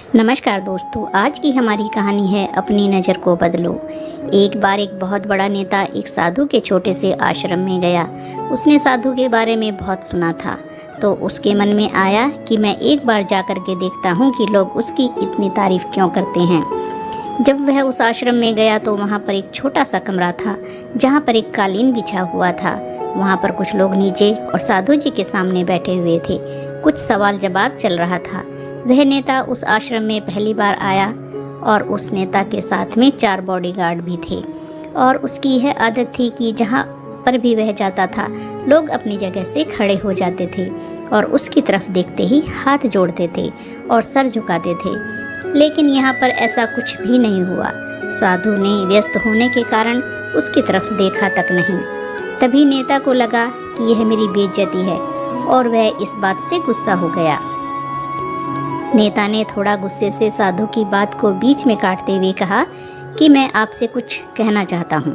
नमस्कार दोस्तों, आज की हमारी कहानी है अपनी नज़र को बदलो। एक बार एक बहुत बड़ा नेता एक साधु के छोटे से आश्रम में गया। उसने साधु के बारे में बहुत सुना था, तो उसके मन में आया कि मैं एक बार जाकर के देखता हूँ कि लोग उसकी इतनी तारीफ क्यों करते हैं। जब वह उस आश्रम में गया तो वहाँ पर एक छोटा सा कमरा था, जहाँ पर एक कालीन बिछा हुआ था। वहाँ पर कुछ लोग नीचे और साधु जी के सामने बैठे हुए थे। कुछ सवाल जवाब चल रहा था। वह नेता उस आश्रम में पहली बार आया और उस नेता के साथ में 4 बॉडीगार्ड भी थे। और उसकी यह आदत थी कि जहाँ पर भी वह जाता था, लोग अपनी जगह से खड़े हो जाते थे और उसकी तरफ देखते ही हाथ जोड़ते थे और सर झुकाते थे। लेकिन यहाँ पर ऐसा कुछ भी नहीं हुआ। साधु ने व्यस्त होने के कारण उसकी तरफ देखा तक नहीं। तभी नेता को लगा कि यह मेरी बेइज्जती है और वह इस बात से गुस्सा हो गया। नेता ने थोड़ा गुस्से से साधु की बात को बीच में काटते हुए कहा कि मैं आपसे कुछ कहना चाहता हूँ।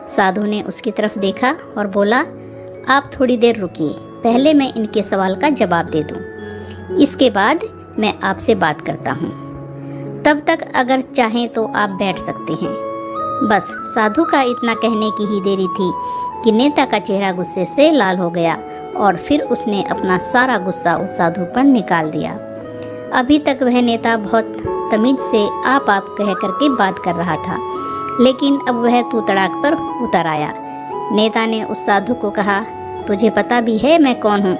साधु ने उसकी तरफ देखा और बोला, आप थोड़ी देर रुकिए, पहले मैं इनके सवाल का जवाब दे दूँ, इसके बाद मैं आपसे बात करता हूँ। तब तक अगर चाहें तो आप बैठ सकते हैं। बस साधु का इतना कहने की ही देरी थी कि नेता का चेहरा गुस्से से लाल हो गया और फिर उसने अपना सारा गुस्सा उस साधु पर निकाल दिया। अभी तक वह नेता बहुत तमीज से आप कह करके बात कर रहा था, लेकिन अब वह तू तड़ाक पर उतर आया। नेता ने उस साधु को कहा, तुझे पता भी है मैं कौन हूँ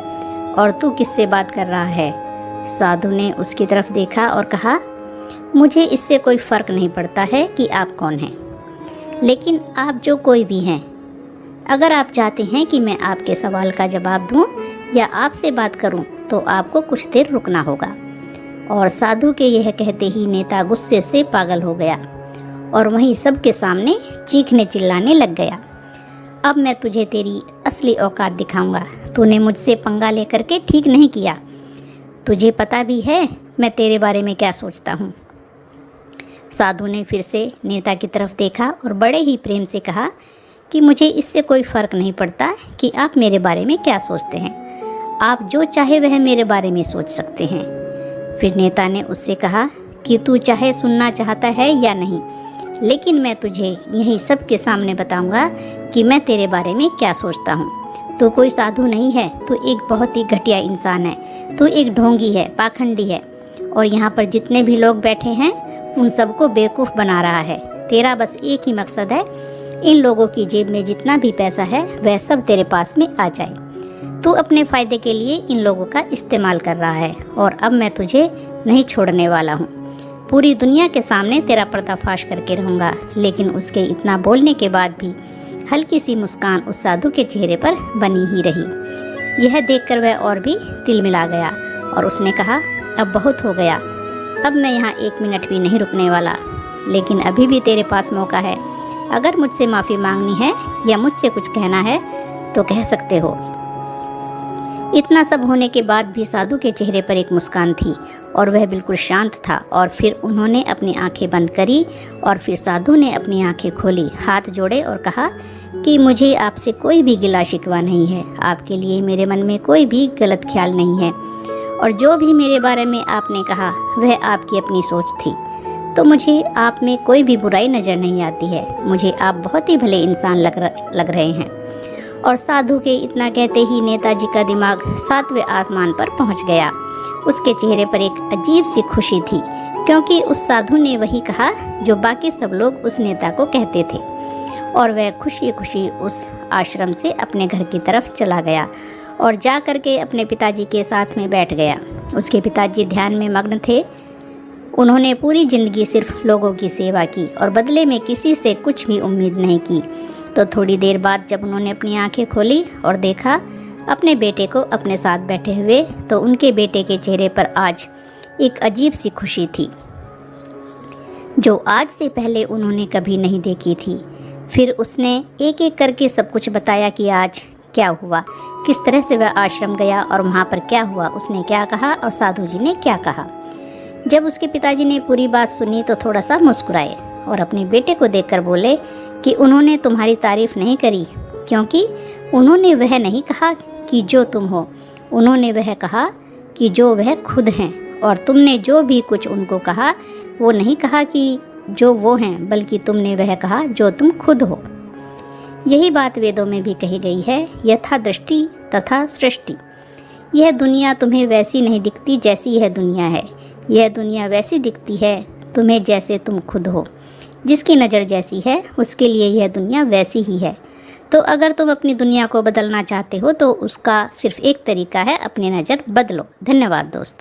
और तू किससे बात कर रहा है? साधु ने उसकी तरफ देखा और कहा, मुझे इससे कोई फ़र्क नहीं पड़ता है कि आप कौन हैं, लेकिन आप जो कोई भी हैं, अगर आप चाहते हैं कि मैं आपके सवाल का जवाब दूं या आपसे बात करूं, तो आपको कुछ देर रुकना होगा। और साधु के यह कहते ही नेता गुस्से से पागल हो गया और वहीं सबके सामने चीखने चिल्लाने लग गया। अब मैं तुझे तेरी असली औकात दिखाऊंगा। तूने मुझसे पंगा लेकर के ठीक नहीं किया। तुझे पता भी है मैं तेरे बारे में क्या सोचता हूँ। साधु ने फिर से नेता की तरफ देखा और बड़े ही प्रेम से कहा कि मुझे इससे कोई फ़र्क नहीं पड़ता कि आप मेरे बारे में क्या सोचते हैं। आप जो चाहे वह मेरे बारे में सोच सकते हैं। फिर नेता ने उससे कहा कि तू चाहे सुनना चाहता है या नहीं, लेकिन मैं तुझे यही सबके सामने बताऊंगा कि मैं तेरे बारे में क्या सोचता हूँ। तू कोई साधु नहीं है, तू एक बहुत ही घटिया इंसान है। तू एक ढोंगी है, पाखंडी है और यहाँ पर जितने भी लोग बैठे हैं उन सबको बेवकूफ़ बना रहा है। तेरा बस एक ही मकसद है, इन लोगों की जेब में जितना भी पैसा है वह सब तेरे पास में आ जाए। तू अपने फ़ायदे के लिए इन लोगों का इस्तेमाल कर रहा है और अब मैं तुझे नहीं छोड़ने वाला हूँ। पूरी दुनिया के सामने तेरा पर्दाफाश करके रहूँगा। लेकिन उसके इतना बोलने के बाद भी हल्की सी मुस्कान उस साधु के चेहरे पर बनी ही रही। यह देखकर वह और भी तिलमिला गया और उसने कहा, अब बहुत हो गया, अब मैं यहाँ 1 मिनट भी नहीं रुकने वाला। लेकिन अभी भी तेरे पास मौका है। अगर मुझसे माफ़ी मांगनी है या मुझसे कुछ कहना है तो कह सकते हो। इतना सब होने के बाद भी साधु के चेहरे पर एक मुस्कान थी और वह बिल्कुल शांत था। और फिर उन्होंने अपनी आंखें बंद करी और फिर साधु ने अपनी आंखें खोली, हाथ जोड़े और कहा कि मुझे आपसे कोई भी गिला शिकवा नहीं है। आपके लिए मेरे मन में कोई भी गलत ख्याल नहीं है और जो भी मेरे बारे में आपने कहा वह आपकी अपनी सोच थी। तो मुझे आप में कोई भी बुराई नज़र नहीं आती है। मुझे आप बहुत ही भले इंसान लग रहे हैं। और साधु के इतना कहते ही नेताजी का दिमाग 7वें आसमान पर पहुंच गया। उसके चेहरे पर एक अजीब सी खुशी थी, क्योंकि उस साधु ने वही कहा जो बाकी सब लोग उस नेता को कहते थे। और वह खुशी खुशी उस आश्रम से अपने घर की तरफ चला गया और जा कर के अपने पिताजी के साथ में बैठ गया। उसके पिताजी ध्यान में मग्न थे। उन्होंने पूरी ज़िंदगी सिर्फ लोगों की सेवा की और बदले में किसी से कुछ भी उम्मीद नहीं की। तो थोड़ी देर बाद जब उन्होंने अपनी आंखें खोली और देखा अपने बेटे को अपने साथ बैठे हुए, तो उनके बेटे के चेहरे पर आज एक अजीब सी खुशी थी जो आज से पहले उन्होंने कभी नहीं देखी थी। फिर उसने एक एक करके सब कुछ बताया कि आज क्या हुआ, किस तरह से वह आश्रम गया और वहाँ पर क्या हुआ, उसने क्या कहा और साधु जी ने क्या कहा। जब उसके पिताजी ने पूरी बात सुनी तो थोड़ा सा मुस्कुराए और अपने बेटे को देखकर बोले कि उन्होंने तुम्हारी तारीफ़ नहीं करी, क्योंकि उन्होंने वह नहीं कहा कि जो तुम हो, उन्होंने वह कहा कि जो वह खुद हैं और तुमने जो भी कुछ उनको कहा वो नहीं कहा कि जो वो हैं, बल्कि तुमने वह कहा जो तुम खुद हो। यही बात वेदों में भी कही गई है, यथा दृष्टि तथा सृष्टि। यह दुनिया तुम्हें वैसी नहीं दिखती जैसी यह दुनिया है, यह दुनिया वैसी दिखती है तुम्हें जैसे तुम खुद हो। जिसकी नज़र जैसी है उसके लिए यह दुनिया वैसी ही है। तो अगर तुम अपनी दुनिया को बदलना चाहते हो तो उसका सिर्फ एक तरीका है, अपनी नज़र बदलो। धन्यवाद दोस्तों।